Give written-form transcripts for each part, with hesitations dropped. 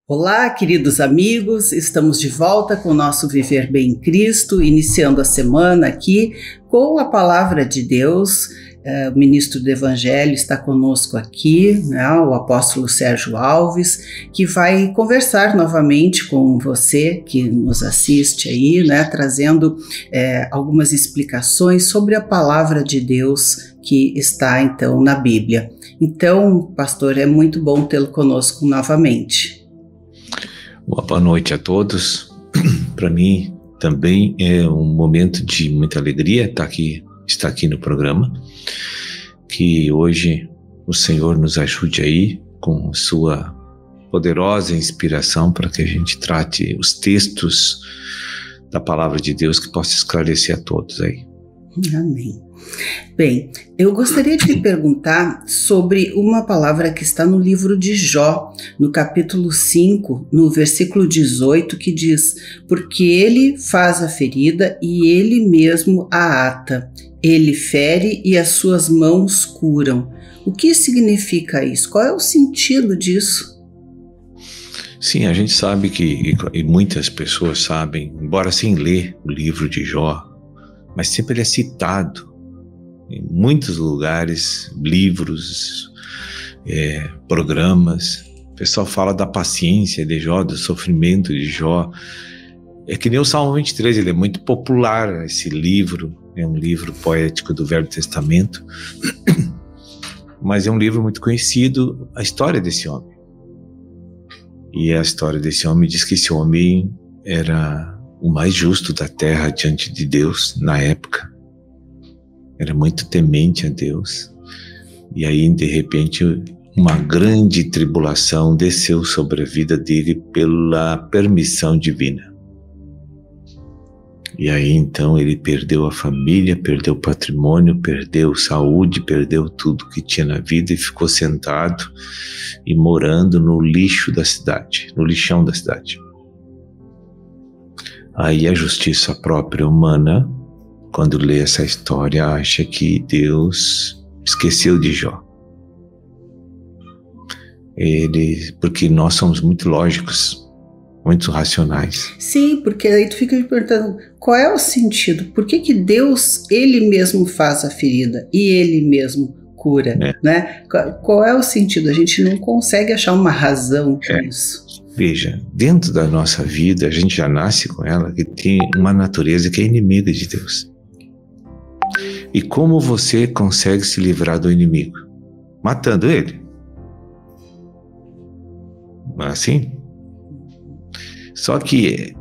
Olá, queridos amigos, estamos de volta com o nosso Viver Bem em Cristo, iniciando a semana aqui com a Palavra de Deus. O ministro do Evangelho está conosco aqui, né, o apóstolo Sérgio Alves, que vai conversar novamente com você que nos assiste aí, né, trazendo algumas explicações sobre a Palavra de Deus que está então na Bíblia. Então, pastor, é muito bom tê-lo conosco novamente. Boa noite a todos. Para mim também é um momento de muita alegria estar aqui no programa. Que hoje o Senhor nos ajude aí com sua poderosa inspiração para que a gente trate os textos da Palavra de Deus que possa esclarecer a todos aí. Amém. Bem, eu gostaria de lhe perguntar sobre uma palavra que está no livro de Jó, no capítulo 5, no versículo 18, que diz: porque ele faz a ferida e ele mesmo a ata, ele fere e as suas mãos curam. O que significa isso? Qual é o sentido disso? Sim, a gente sabe e muitas pessoas sabem, embora sem ler o livro de Jó, mas sempre ele é citado em muitos lugares, livros, programas. O pessoal fala da paciência de Jó, do sofrimento de Jó. É que nem o Salmo 23, ele é muito popular, esse livro. É um livro poético do Velho Testamento, mas é um livro muito conhecido, a história desse homem. E a história desse homem diz que esse homem era o mais justo da terra diante de Deus na época. Era muito temente a Deus. E aí, de repente, uma grande tribulação desceu sobre a vida dele pela permissão divina. E aí, então, ele perdeu a família, perdeu o patrimônio, perdeu saúde, perdeu tudo que tinha na vida e ficou sentado e morando no lixo da cidade, no lixão da cidade. Aí a justiça própria humana, quando lê essa história, acha que Deus esqueceu de Jó. Porque nós somos muito lógicos, muito racionais. Sim, porque aí tu fica me perguntando, qual é o sentido? Por que Deus, ele mesmo faz a ferida e ele mesmo cura, né? Qual é o sentido? A gente não consegue achar uma razão para isso. Veja, dentro da nossa vida, a gente já nasce com ela, que tem uma natureza que é inimiga de Deus. E como você consegue se livrar do inimigo? Matando ele. Assim? Só que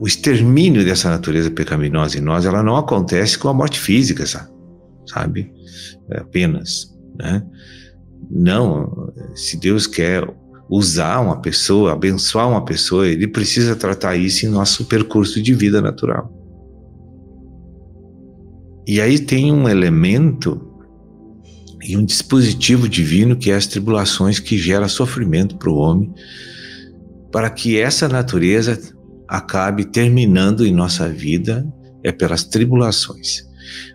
o extermínio dessa natureza pecaminosa em nós, ela não acontece com a morte física, sabe? Apenas, né? Não, se Deus quer usar uma pessoa, abençoar uma pessoa, ele precisa tratar isso em nosso percurso de vida natural. E aí tem um elemento e um dispositivo divino que é as tribulações que gera sofrimento para o homem, para que essa natureza acabe terminando em nossa vida pelas tribulações.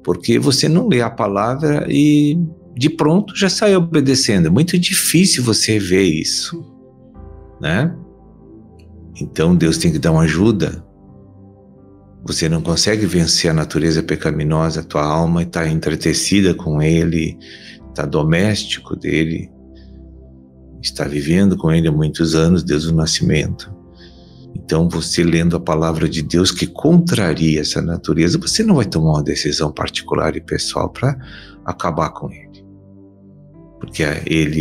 Porque você não lê a palavra e de pronto já sai obedecendo. É muito difícil você ver isso, né? Então Deus tem que dar uma ajuda. Você não consegue vencer a natureza pecaminosa, a tua alma está entretecida com ele, está doméstico dele, está vivendo com ele há muitos anos, desde o nascimento. Então você lendo a palavra de Deus que contraria essa natureza, você não vai tomar uma decisão particular e pessoal para acabar com ele. Porque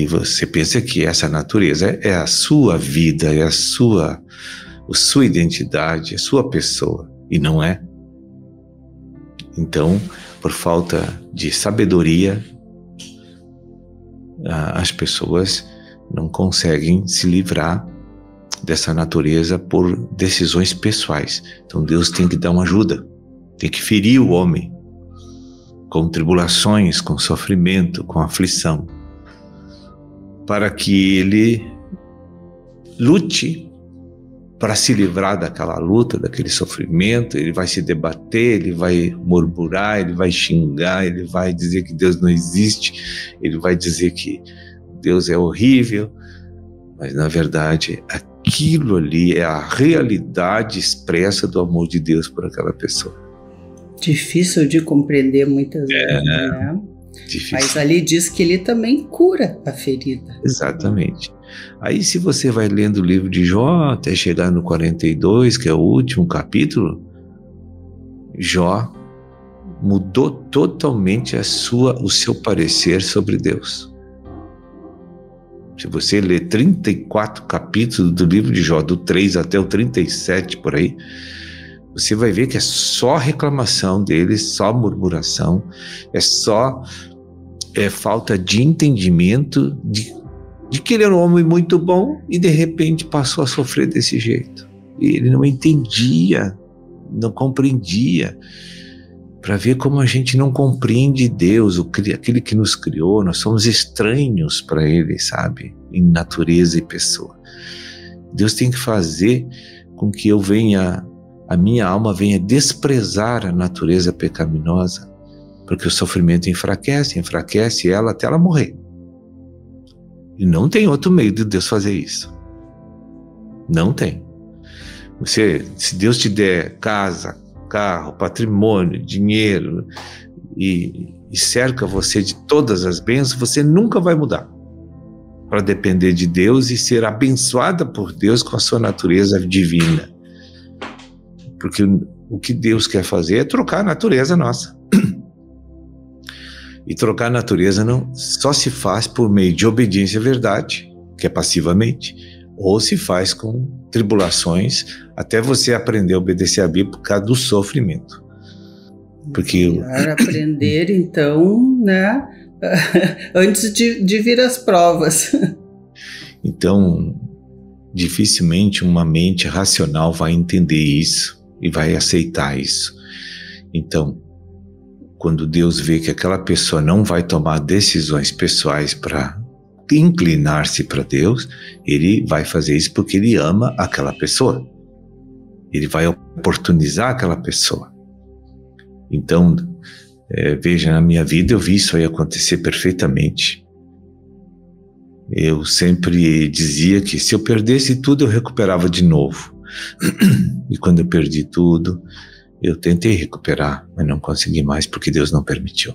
você pensa que essa natureza é a sua vida, é a sua identidade, a sua pessoa, e não é. Então, por falta de sabedoria, as pessoas não conseguem se livrar dessa natureza por decisões pessoais. Então Deus tem que dar uma ajuda, tem que ferir o homem com tribulações, com sofrimento, com aflição, para que ele lute para se livrar daquela luta, daquele sofrimento. Ele vai se debater, ele vai murmurar, ele vai xingar, ele vai dizer que Deus não existe, ele vai dizer que Deus é horrível, mas na verdade aquilo ali é a realidade expressa do amor de Deus por aquela pessoa. Difícil de compreender muitas vezes, né? Difícil. Mas ali diz que ele também cura a ferida. Exatamente. Aí se você vai lendo o livro de Jó até chegar no 42, que é o último capítulo, Jó mudou totalmente o seu parecer sobre Deus. Se você ler 34 capítulos do livro de Jó, do 3 até o 37 por aí, você vai ver que é só reclamação dele, só murmuração, é só falta de entendimento de que ele era um homem muito bom e de repente passou a sofrer desse jeito. E ele não entendia, não compreendia. Para ver como a gente não compreende Deus, aquele que nos criou, nós somos estranhos para Ele, sabe? Em natureza e pessoa. Deus tem que fazer com que a minha alma venha desprezar a natureza pecaminosa, porque o sofrimento enfraquece ela até ela morrer. E não tem outro meio de Deus fazer isso. Não tem. Se Deus te der casa, carro, patrimônio, dinheiro e cerca você de todas as bênçãos, você nunca vai mudar para depender de Deus e ser abençoada por Deus com a sua natureza divina. Porque o que Deus quer fazer é trocar a natureza nossa. E trocar a natureza não só se faz por meio de obediência à verdade, que é passivamente, ou se faz com tribulações, até você aprender a obedecer a Bíblia por causa do sofrimento. Porque melhor aprender, então, né, antes de vir as provas. Então, dificilmente uma mente racional vai entender isso e vai aceitar isso. Então, quando Deus vê que aquela pessoa não vai tomar decisões pessoais para inclinar-se para Deus, ele vai fazer isso porque ele ama aquela pessoa. Ele vai oportunizar aquela pessoa. Então, veja, na minha vida eu vi isso aí acontecer perfeitamente. Eu sempre dizia que se eu perdesse tudo, eu recuperava de novo. E quando eu perdi tudo, eu tentei recuperar, mas não consegui mais porque Deus não permitiu.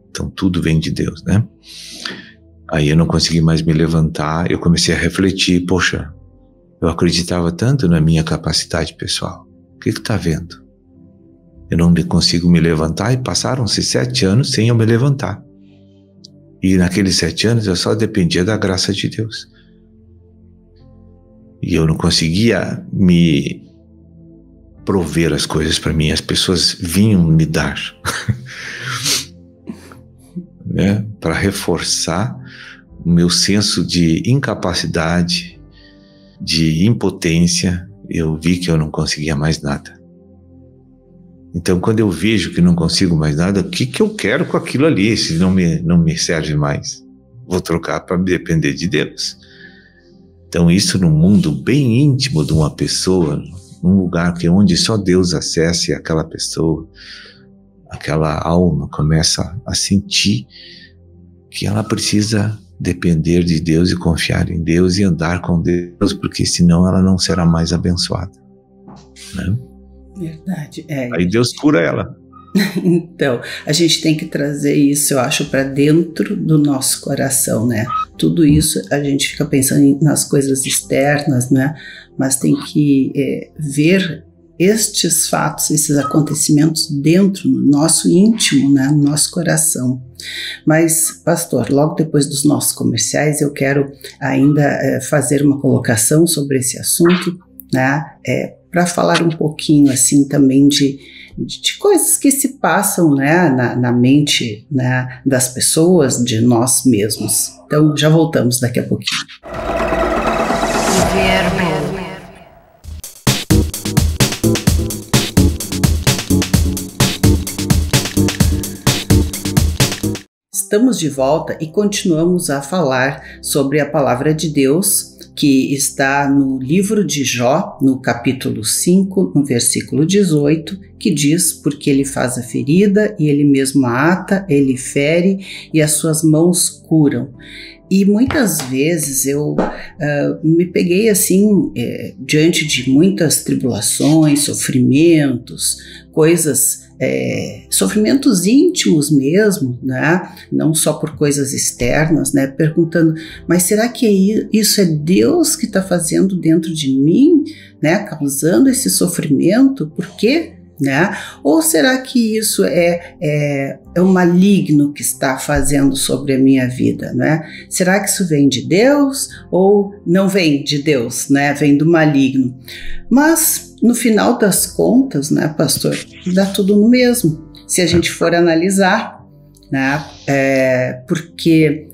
Então tudo vem de Deus, né? Aí eu não consegui mais me levantar, eu comecei a refletir, poxa, eu acreditava tanto na minha capacidade pessoal. O que está vendo? Eu não consigo me levantar e passaram-se 7 anos sem eu me levantar. E naqueles 7 anos eu só dependia da graça de Deus. E eu não conseguia me prover as coisas para mim, as pessoas vinham me dar. Né? Para reforçar o meu senso de incapacidade, de impotência, eu vi que eu não conseguia mais nada. Então, quando eu vejo que não consigo mais nada, o que eu quero com aquilo ali, se não me serve mais? Vou trocar para depender de Deus. Então, isso no mundo bem íntimo de uma pessoa, num lugar onde só Deus acesse aquela pessoa, aquela alma começa a sentir que ela precisa depender de Deus e confiar em Deus e andar com Deus, porque senão ela não será mais abençoada, né? Verdade. Aí Deus cura ela. Então, a gente tem que trazer isso, eu acho, para dentro do nosso coração, né? Tudo isso a gente fica pensando nas coisas externas, né? Mas tem que ver estes fatos, esses acontecimentos dentro, no nosso íntimo, né? No nosso coração. Mas, pastor, logo depois dos nossos comerciais, eu quero ainda fazer uma colocação sobre esse assunto, né? Para falar um pouquinho, assim, também de coisas que se passam, né, na mente, né, das pessoas, de nós mesmos. Então, já voltamos daqui a pouquinho. Estamos de volta e continuamos a falar sobre a palavra de Deus que está no livro de Jó, no capítulo 5, no versículo 18, que diz: porque ele faz a ferida e ele mesmo a ata, ele fere e as suas mãos curam. E muitas vezes eu me peguei assim, diante de muitas tribulações, sofrimentos, coisas, sofrimentos íntimos mesmo, né? Não só por coisas externas, né? Perguntando, mas será que isso é Deus que está fazendo dentro de mim, né? Causando esse sofrimento? Por quê? Né? Ou será que isso é um maligno que está fazendo sobre a minha vida, né? Será que isso vem de Deus ou não vem de Deus, né? Vem do maligno. Mas no final das contas, né, pastor, dá tudo no mesmo, se a gente for analisar, né? Porque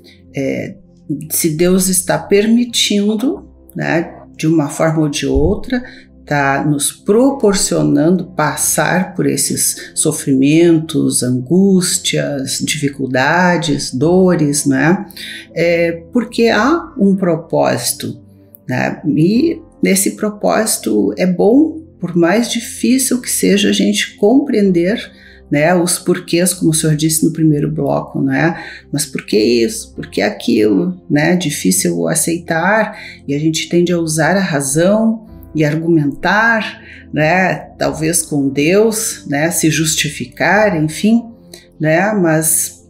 se Deus está permitindo, né, de uma forma ou de outra, está nos proporcionando passar por esses sofrimentos, angústias, dificuldades, dores, né? Porque há um propósito, né? E nesse propósito é bom, por mais difícil que seja, a gente compreender, né, os porquês, como o senhor disse no primeiro bloco, né? Mas por que isso? Por que aquilo? Né? Difícil aceitar, e a gente tende a usar a razão e argumentar, né, talvez com Deus, né, se justificar, enfim, né, mas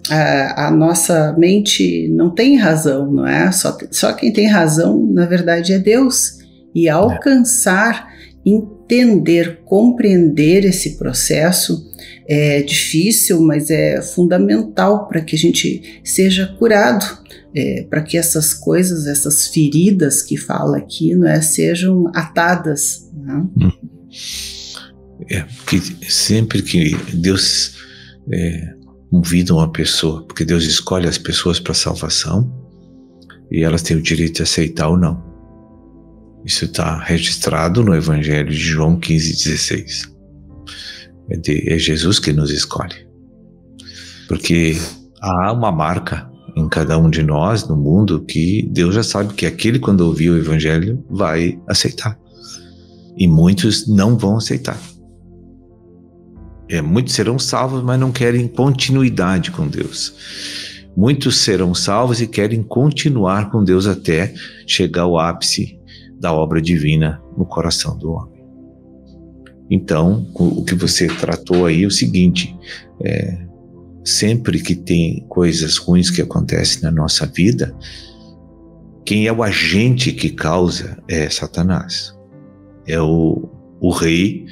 a nossa mente não tem razão, não é? Só quem tem razão, na verdade, é Deus. E alcançar, entender, compreender esse processo é difícil, mas é fundamental para que a gente seja curado. Para que essas coisas, essas feridas que fala aqui, né, sejam atadas. Né? Porque sempre que Deus convida uma pessoa, porque Deus escolhe as pessoas para salvação e elas têm o direito de aceitar ou não. Isso está registrado no Evangelho de João 15,16. É Jesus que nos escolhe. Porque há uma marca em cada um de nós, no mundo, que Deus já sabe que aquele, quando ouvir o Evangelho, vai aceitar. E muitos não vão aceitar. Muitos serão salvos, mas não querem continuidade com Deus. Muitos serão salvos e querem continuar com Deus até chegar ao ápice da obra divina no coração do homem. Então, o que você tratou aí é o seguinte: sempre que tem coisas ruins que acontecem na nossa vida, quem é o agente que causa é Satanás. É o rei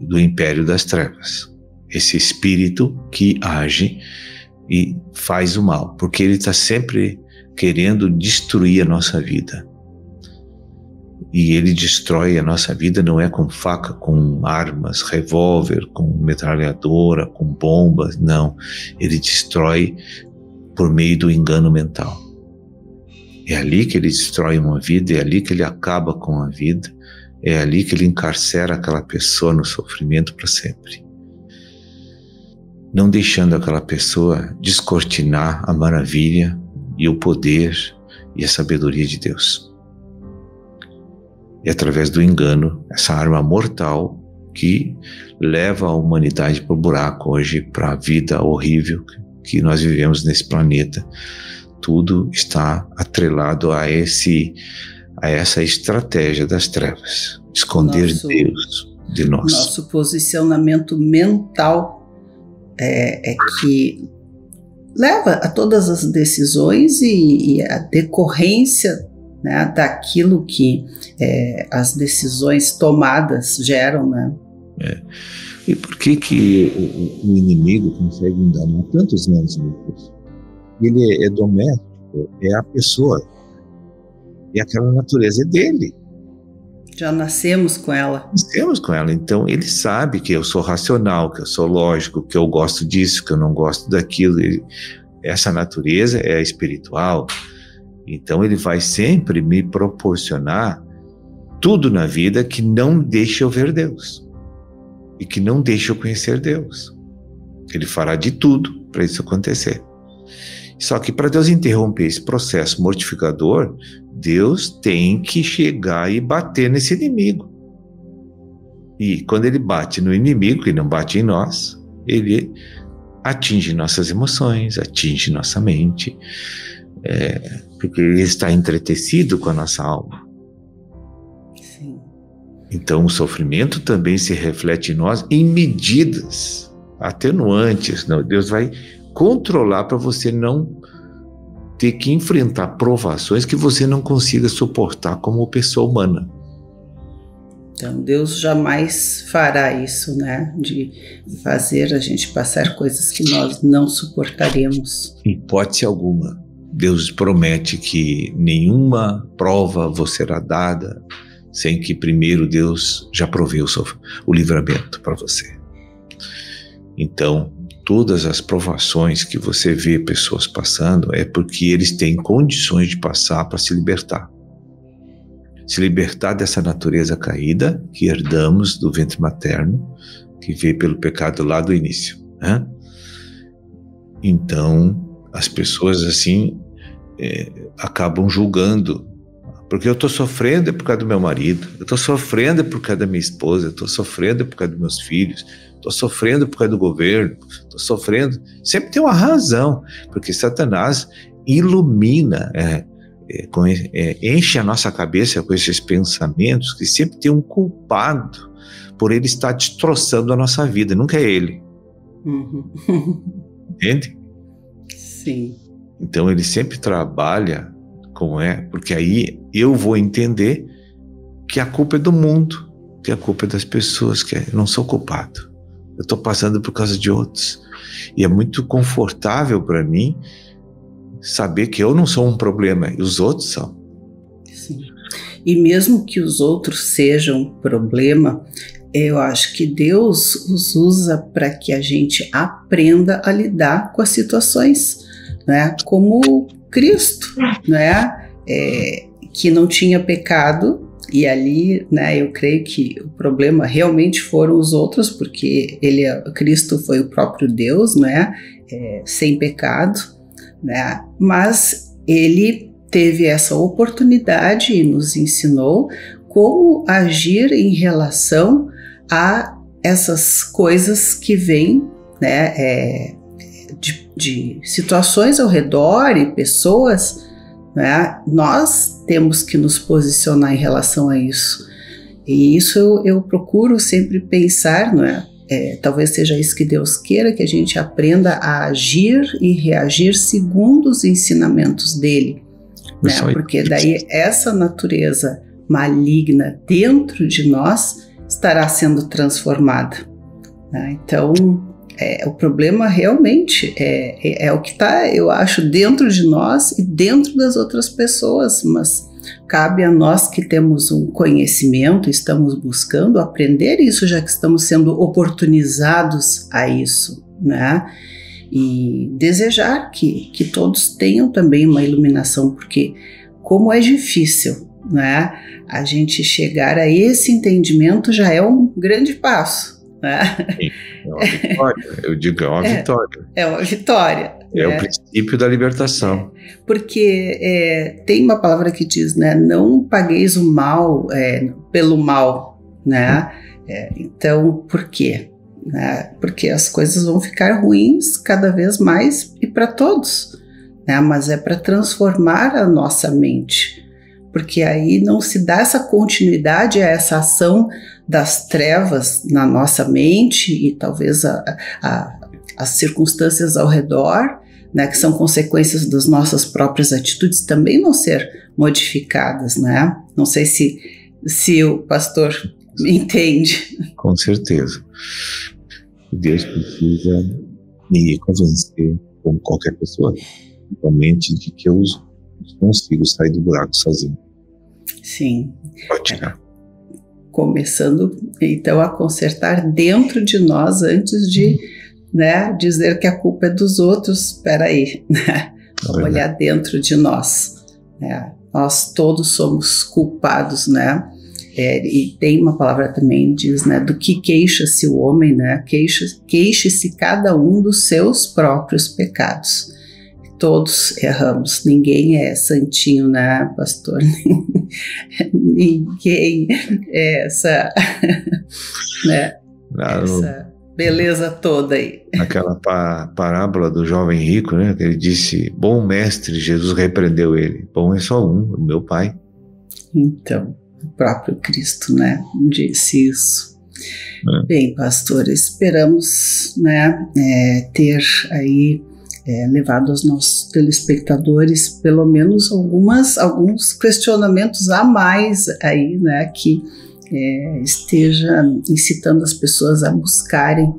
do império das trevas. Esse espírito que age e faz o mal, porque ele está sempre querendo destruir a nossa vida. E ele destrói a nossa vida não é com faca, com armas, revólver, com metralhadora, com bombas, não. Ele destrói por meio do engano mental. É ali que ele destrói uma vida, é ali que ele acaba com a vida, é ali que ele encarcera aquela pessoa no sofrimento para sempre. Não deixando aquela pessoa descortinar a maravilha e o poder e a sabedoria de Deus. É através do engano, essa arma mortal que leva a humanidade para o buraco hoje, para a vida horrível que nós vivemos nesse planeta. Tudo está atrelado a essa estratégia das trevas, esconder Deus de nós. Nosso posicionamento mental é que leva a todas as decisões e a decorrência, né, daquilo que as decisões tomadas geram, né? E por que o inimigo consegue enganar tantos anos, Lucas? Ele é doméstico, é a pessoa, e aquela natureza é dele. Já nascemos com ela. Nascemos com ela, então ele sabe que eu sou racional, que eu sou lógico, que eu gosto disso, que eu não gosto daquilo. Essa natureza é espiritual. Então ele vai sempre me proporcionar tudo na vida que não deixe eu ver Deus e que não deixe eu conhecer Deus. Ele fará de tudo para isso acontecer. Só que para Deus interromper esse processo mortificador, Deus tem que chegar e bater nesse inimigo. E quando ele bate no inimigo, e não bate em nós, ele atinge nossas emoções, atinge nossa mente, porque ele está entretecido com a nossa alma. Sim. Então o sofrimento também se reflete em nós em medidas atenuantes. Não, Deus vai controlar para você não ter que enfrentar provações que você não consiga suportar como pessoa humana. Então Deus jamais fará isso, né? De fazer a gente passar coisas que nós não suportaremos. Em hipótese alguma. Deus promete que nenhuma prova vos será dada sem que primeiro Deus já proveu o livramento para você. Então, todas as provações que você vê pessoas passando é porque eles têm condições de passar para se libertar. Se libertar dessa natureza caída que herdamos do ventre materno, que veio pelo pecado lá do início, né? Então, as pessoas assim acabam julgando, porque eu estou sofrendo por causa do meu marido, eu estou sofrendo por causa da minha esposa, eu estou sofrendo por causa dos meus filhos, estou sofrendo por causa do governo, estou sofrendo. Sempre tem uma razão, porque Satanás ilumina, enche a nossa cabeça com esses pensamentos que sempre tem um culpado por ele estar destroçando a nossa vida, nunca é ele. Uhum. Entende? Sim. Então ele sempre trabalha porque aí eu vou entender que a culpa é do mundo, que a culpa é das pessoas, que eu não sou culpado. Eu estou passando por causa de outros. E é muito confortável para mim saber que eu não sou um problema e os outros são. Sim. E mesmo que os outros sejam um problema, eu acho que Deus os usa para que a gente aprenda a lidar com as situações, né? Como Cristo, né? Que não tinha pecado. E ali, né, eu creio que o problema realmente foram os outros, porque Cristo foi o próprio Deus, né, sem pecado, né, mas ele teve essa oportunidade e nos ensinou como agir em relação a essas coisas que vêm, né, de situações ao redor e pessoas, né? Nós temos que nos posicionar em relação a isso. E isso eu procuro sempre pensar, não é? Talvez seja isso que Deus queira, que a gente aprenda a agir e reagir segundo os ensinamentos dele, né? Porque daí essa natureza maligna dentro de nós estará sendo transformada, né? Então, o problema realmente é o que está, eu acho, dentro de nós e dentro das outras pessoas, mas cabe a nós que temos um conhecimento, estamos buscando aprender isso, já que estamos sendo oportunizados a isso, né? E desejar que todos tenham também uma iluminação, porque como é difícil, né? A gente chegar a esse entendimento já é um grande passo. É uma vitória, eu digo, é uma vitória. É uma vitória. É o princípio da libertação. Porque tem uma palavra que diz, né, não pagueis o mal pelo mal, né? Então, por quê? Porque as coisas vão ficar ruins cada vez mais e para todos, né? Mas é para transformar a nossa mente, porque aí não se dá essa continuidade a essa ação das trevas na nossa mente e talvez as circunstâncias ao redor, né, que são consequências das nossas próprias atitudes, também vão ser modificadas, né? Não sei se o pastor me entende. Com certeza. Deus precisa me convencer, como qualquer pessoa, principalmente de que eu consigo sair do buraco sozinho. Sim. Pode tirar. Começando, então, a consertar dentro de nós antes de, né, dizer que a culpa é dos outros. Espera aí, né? Olhar dentro de nós, né? Nós todos somos culpados, né? E tem uma palavra também que diz, né, do que queixa-se o homem, né? Queixe-se cada um dos seus próprios pecados. todos erramos, ninguém é santinho, né, pastor? Ninguém é essa, né, essa beleza toda aí. Naquela parábola do jovem rico, né, que ele disse, bom mestre, Jesus repreendeu ele. Bom é só um, o meu pai. Então, o próprio Cristo, né, disse isso. Bem, pastor, esperamos, né, ter aí levado aos nossos telespectadores pelo menos alguns questionamentos a mais aí, né, que esteja incitando as pessoas a buscarem,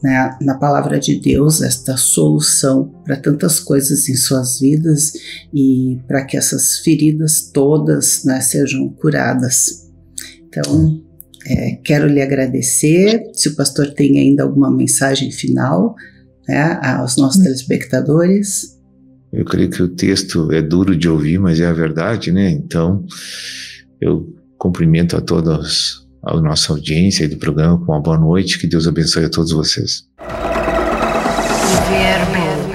né, na palavra de Deus esta solução para tantas coisas em suas vidas e para que essas feridas todas, né, sejam curadas. Então, quero lhe agradecer. Se o pastor tem ainda alguma mensagem final, né, aos nossos telespectadores. Eu creio que o texto é duro de ouvir, mas é a verdade, né? Então, eu cumprimento a todos, a nossa audiência do programa com uma boa noite. Que Deus abençoe a todos vocês. Viver bem.